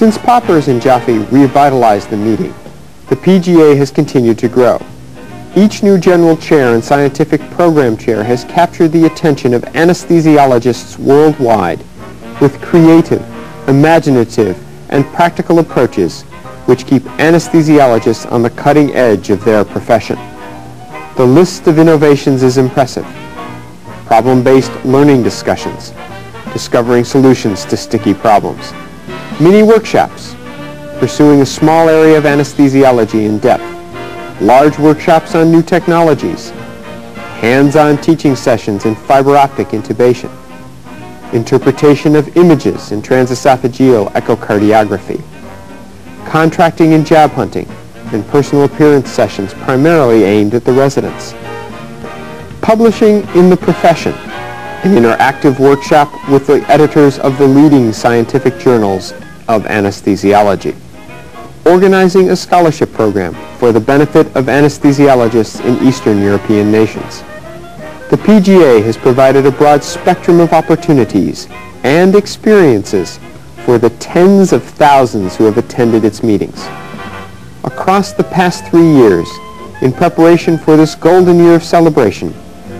Since Poppers and Jaffe revitalized the meeting, the PGA has continued to grow. Each new general chair and scientific program chair has captured the attention of anesthesiologists worldwide with creative, imaginative, and practical approaches which keep anesthesiologists on the cutting edge of their profession. The list of innovations is impressive. Problem-based learning discussions, discovering solutions to sticky problems, mini workshops, pursuing a small area of anesthesiology in depth, large workshops on new technologies, hands-on teaching sessions in fiber optic intubation, interpretation of images in transesophageal echocardiography, contracting and job hunting, and personal appearance sessions primarily aimed at the residents. Publishing in the profession, an interactive workshop with the editors of the leading scientific journals of anesthesiology. Organizing a scholarship program for the benefit of anesthesiologists in Eastern European nations. The PGA has provided a broad spectrum of opportunities and experiences for the tens of thousands who have attended its meetings. Across the past 3 years, in preparation for this golden year of celebration,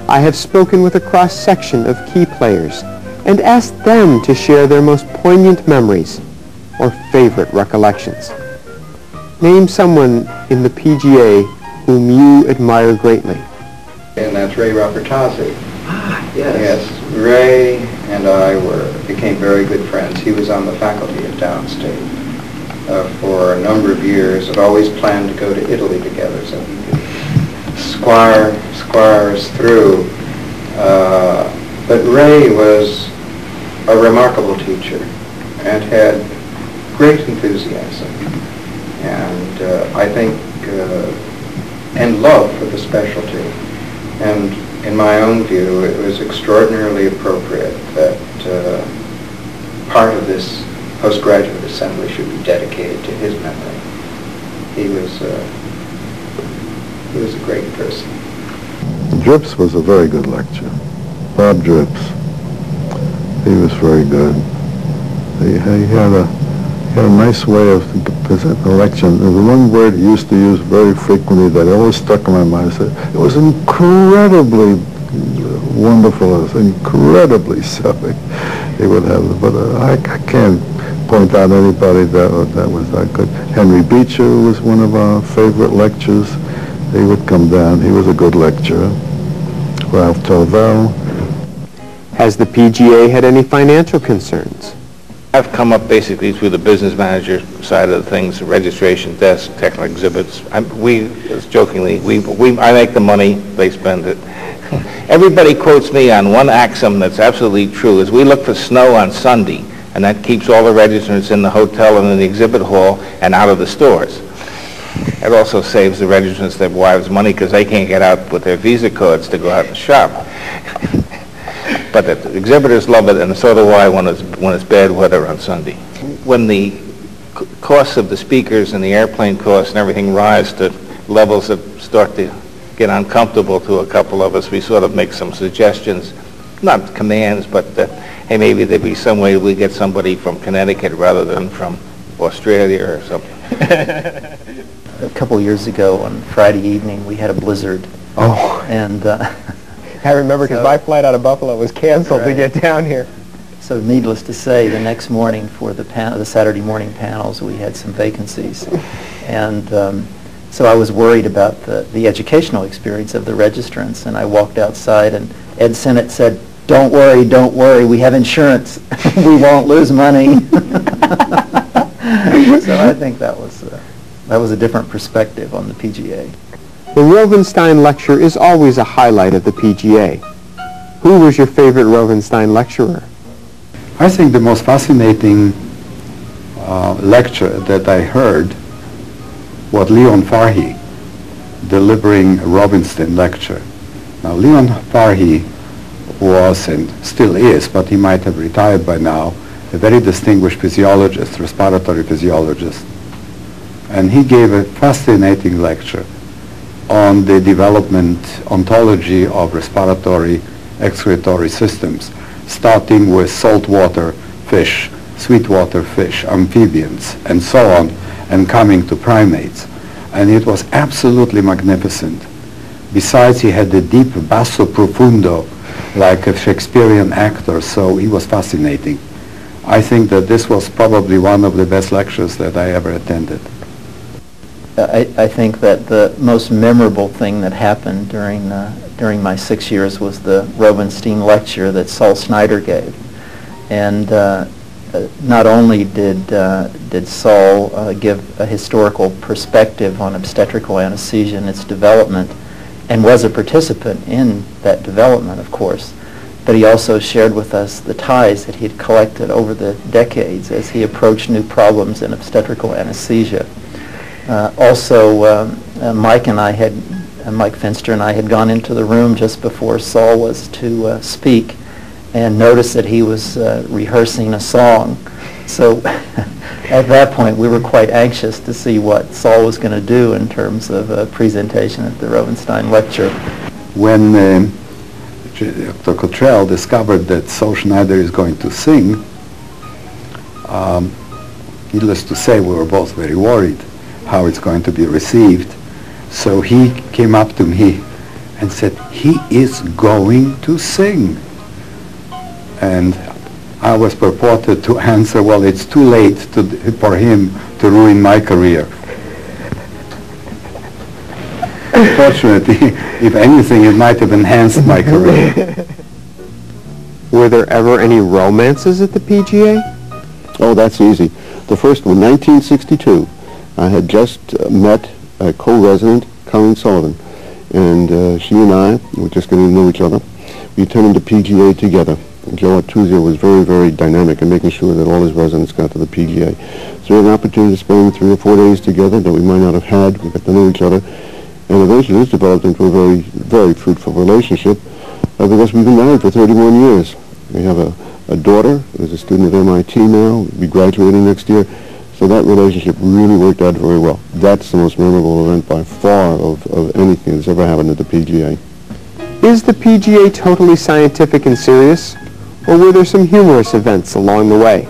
I have spoken with a cross-section of key players and asked them to share their most poignant memories or favorite recollections. Name someone in the PGA whom you admire greatly. And that's Ray Robertazzi. Ah, yes. Yes, Ray and I became very good friends. He was on the faculty at Downstate for a number of years. Had always planned to go to Italy together so he could squire us through. But Ray was a remarkable teacher and had great enthusiasm and I think and love for the specialty. And in my own view, it was extraordinarily appropriate that part of this postgraduate assembly should be dedicated to his memory. He was a great person. Drips was a very good lecture. Bob Drips. He was very good. He had a nice way of presenting a lecture. There was one word he used to use very frequently that always stuck in my mind. He said, it was incredibly wonderful. It was incredibly silly. He would have, but I can't point out anybody that was that good. Henry Beecher was one of our favorite lecturers. He would come down. He was a good lecturer. Ralph Tovell. Has the PGA had any financial concerns? I've come up basically through the business manager side of the things, the registration desk, technical exhibits. Jokingly, I make the money, they spend it. Everybody quotes me on one axiom that's absolutely true, is we look for snow on Sunday, and that keeps all the registrants in the hotel and in the exhibit hall and out of the stores. It also saves the registrants their wives money because they can't get out with their Visa cards to go out and shop. But the exhibitors love it, and so do I when it's bad weather on Sunday. When the costs of the speakers and the airplane costs and everything rise to levels that start to get uncomfortable to a couple of us, we sort of make some suggestions, not commands, but hey, maybe there'd be some way we get somebody from Connecticut rather than from Australia or something. A couple of years ago on Friday evening, we had a blizzard. Oh. And I remember because my flight out of Buffalo was canceled to get down here. So needless to say, the next morning for the Saturday morning panels, we had some vacancies. And so I was worried about the educational experience of the registrants, and I walked outside, and Ed Sennett said, don't worry, we have insurance. We won't lose money. So I think that was a different perspective on the PGA. The Rovenstein Lecture is always a highlight of the PGA. Who was your favorite Rovenstein lecturer? I think the most fascinating lecture that I heard was Leon Farhi delivering a Rovenstein lecture. Now, Leon Farhi was and still is, but he might have retired by now, a very distinguished physiologist, respiratory physiologist. And he gave a fascinating lecture on the development ontology of respiratory excretory systems, starting with saltwater fish, sweetwater fish, amphibians, and so on, and coming to primates. And it was absolutely magnificent. Besides, he had a deep basso profundo, like a Shakespearean actor, so he was fascinating. I think that this was probably one of the best lectures that I ever attended. I think that the most memorable thing that happened during my 6 years was the Robenstein lecture that Saul Snyder gave. And not only did Saul give a historical perspective on obstetrical anesthesia and its development, and was a participant in that development, of course, but he also shared with us the ties that he had collected over the decades as he approached new problems in obstetrical anesthesia. Mike Finster and I had gone into the room just before Saul was to speak and noticed that he was rehearsing a song. So at that point we were quite anxious to see what Saul was going to do in terms of a presentation at the Robenstein lecture. When Dr. Cottrell discovered that Saul Schneider is going to sing, needless to say, we were both very worried how it's going to be received. So he came up to me and said, "He is going to sing." And I was purported to answer, "Well, it's too late for him to ruin my career." Fortunately, if anything, it might have enhanced my career. Were there ever any romances at the PGA? Oh, that's easy. The first one, 1962. I had just met a co-resident, Colleen Sullivan, and she and I were just getting to know each other. We attended the PGA together. And Joe Artuzio was very, very dynamic in making sure that all his residents got to the PGA. So we had an opportunity to spend 3 or 4 days together that we might not have had. We got to know each other. And eventually this developed into a very, very fruitful relationship because we've been married for 31 years. We have a daughter who's a student at MIT now. We'll be graduating next year. So that relationship really worked out very well. That's the most memorable event by far of anything that's ever happened at the PGA. Is the PGA totally scientific and serious, or were there some humorous events along the way?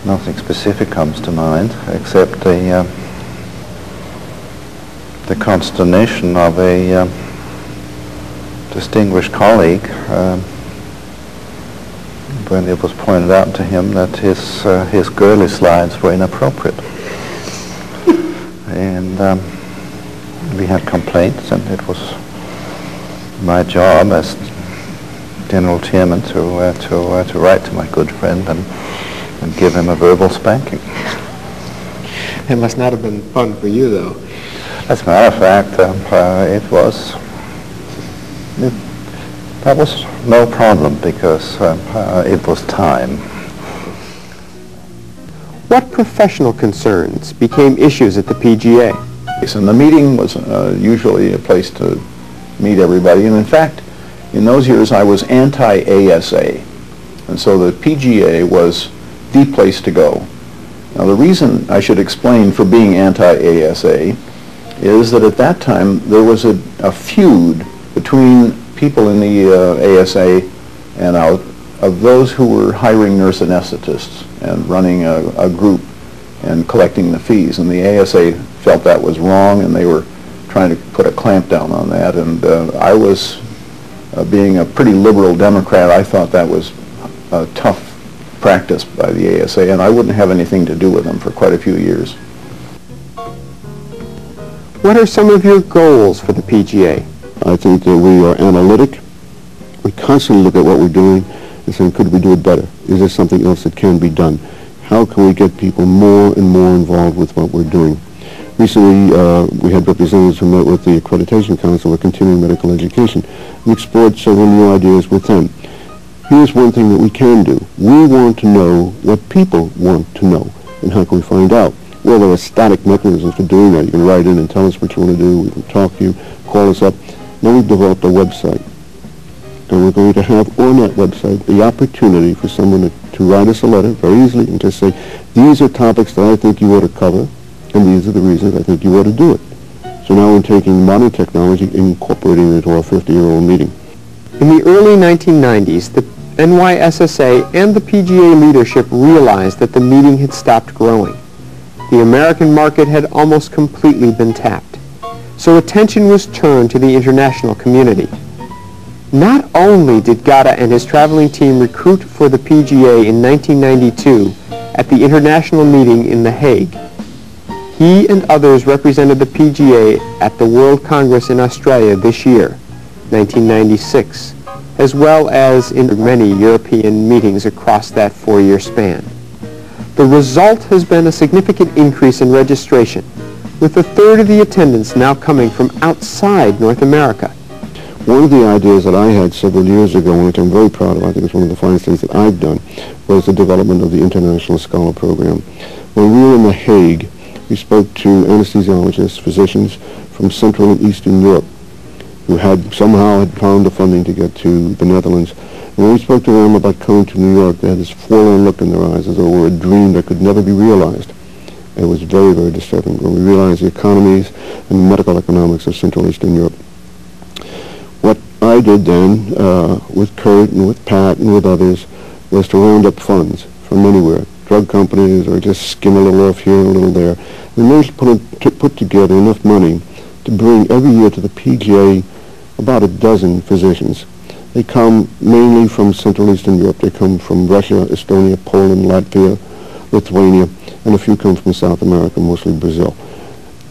Nothing specific comes to mind, except the consternation of a distinguished colleague when it was pointed out to him that his girly slides were inappropriate. And we had complaints, and it was my job as General Chairman to write to my good friend and give him a verbal spanking. It must not have been fun for you, though. As a matter of fact, that was no problem because it was time. What professional concerns became issues at the PGA? And the meeting was usually a place to meet everybody. And in fact, in those years, I was anti-ASA. And so the PGA was the place to go. Now, the reason I should explain for being anti-ASA is that at that time, there was a feud between people in the ASA and out of those who were hiring nurse anesthetists and running a group and collecting the fees. And the ASA felt that was wrong, and they were trying to put a clamp down on that. And I was, being a pretty liberal Democrat, I thought that was a tough practice by the ASA, and I wouldn't have anything to do with them for quite a few years. What are some of your goals for the PGA? I think that we are analytic. We constantly look at what we're doing and saying, could we do it better? Is there something else that can be done? How can we get people more and more involved with what we're doing? Recently, we had representatives who met with the Accreditation Council for Continuing Medical Education and explored several new ideas with them. Here's one thing that we can do. We want to know what people want to know. And how can we find out? Well, there are static mechanisms for doing that. You can write in and tell us what you want to do. We can talk to you, call us up. Now we've developed a website. And we're going to have on that website the opportunity for someone to write us a letter very easily and just say, these are topics that I think you ought to cover, and these are the reasons I think you ought to do it. So now we're taking modern technology and incorporating it into our 50-year-old meeting. In the early 1990s, the NYSSA and the PGA leadership realized that the meeting had stopped growing. The American market had almost completely been tapped. So attention was turned to the international community. Not only did Gata and his traveling team recruit for the PGA in 1992 at the international meeting in The Hague, he and others represented the PGA at the World Congress in Australia this year, 1996, as well as in many European meetings across that 4-year span. The result has been a significant increase in registration, with a third of the attendance now coming from outside North America. One of the ideas that I had several years ago, which I'm very proud of, I think it's one of the finest things that I've done, was the development of the International Scholar Program. When we were in The Hague, we spoke to anesthesiologists, physicians from Central and Eastern Europe who had somehow found the funding to get to the Netherlands. And when we spoke to them about coming to New York, they had this forlorn look in their eyes as though it were a dream that could never be realized. It was very, very disturbing when we realized the economies and medical economics of Central and Eastern Europe. What I did then, with Kurt and with Pat and with others, was to round up funds from anywhere, drug companies or just skim a little off here and a little there. We managed to put together enough money to bring every year to the PGA about a dozen physicians. They come mainly from Central and Eastern Europe. They come from Russia, Estonia, Poland, Latvia, Lithuania, and a few come from South America, mostly Brazil.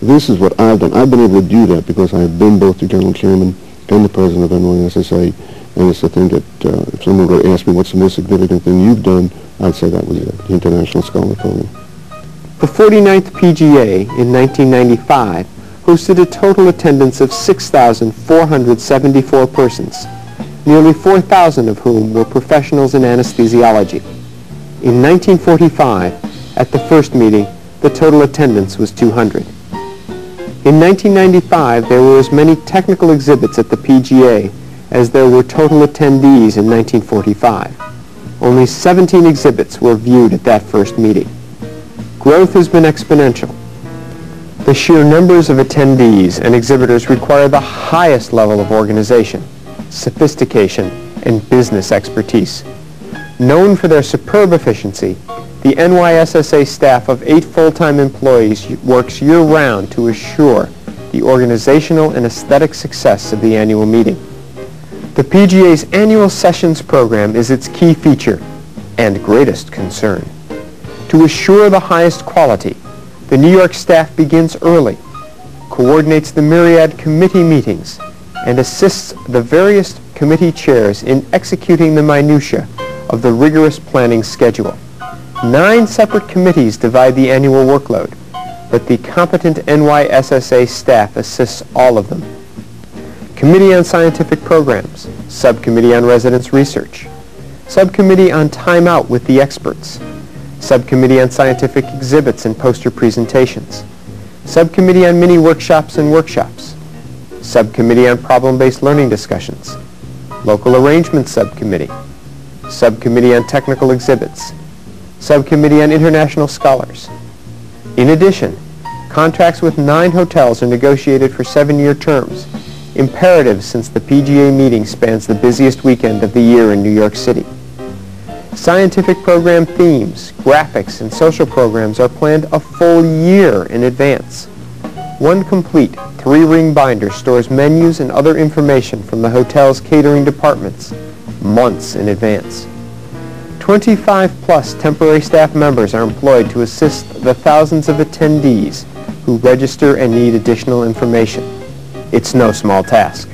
This is what I've done. I've been able to do that because I've been both the general chairman and the president of NYSSA, and it's the thing that if someone were to ask me what's the most significant thing you've done, I'd say that was it, the International Scholar Program. The 49th PGA in 1995 hosted a total attendance of 6,474 persons, nearly 4,000 of whom were professionals in anesthesiology. In 1945, at the first meeting, the total attendance was 200. In 1995, there were as many technical exhibits at the PGA as there were total attendees in 1945. Only 17 exhibits were viewed at that first meeting. Growth has been exponential. The sheer numbers of attendees and exhibitors require the highest level of organization, sophistication, and business expertise. Known for their superb efficiency, the NYSSA staff of 8 full-time employees works year-round to assure the organizational and aesthetic success of the annual meeting. The PGA's annual sessions program is its key feature and greatest concern. To assure the highest quality, the New York staff begins early, coordinates the myriad committee meetings, and assists the various committee chairs in executing the minutiae of the rigorous planning schedule. 9 separate committees divide the annual workload, but the competent NYSSA staff assists all of them. Committee on Scientific Programs, Subcommittee on Residence Research, Subcommittee on Time Out with the Experts, Subcommittee on Scientific Exhibits and Poster Presentations, Subcommittee on Mini Workshops and Workshops, Subcommittee on Problem-Based Learning Discussions, Local Arrangement Subcommittee, Subcommittee on Technical Exhibits, Subcommittee on International Scholars. In addition, contracts with 9 hotels are negotiated for 7-year terms, imperative since the PGA meeting spans the busiest weekend of the year in New York City. Scientific program themes, graphics, and social programs are planned a full year in advance. One complete 3-ring binder stores menus and other information from the hotel's catering departments months in advance. 25+ temporary staff members are employed to assist the thousands of attendees who register and need additional information. It's no small task.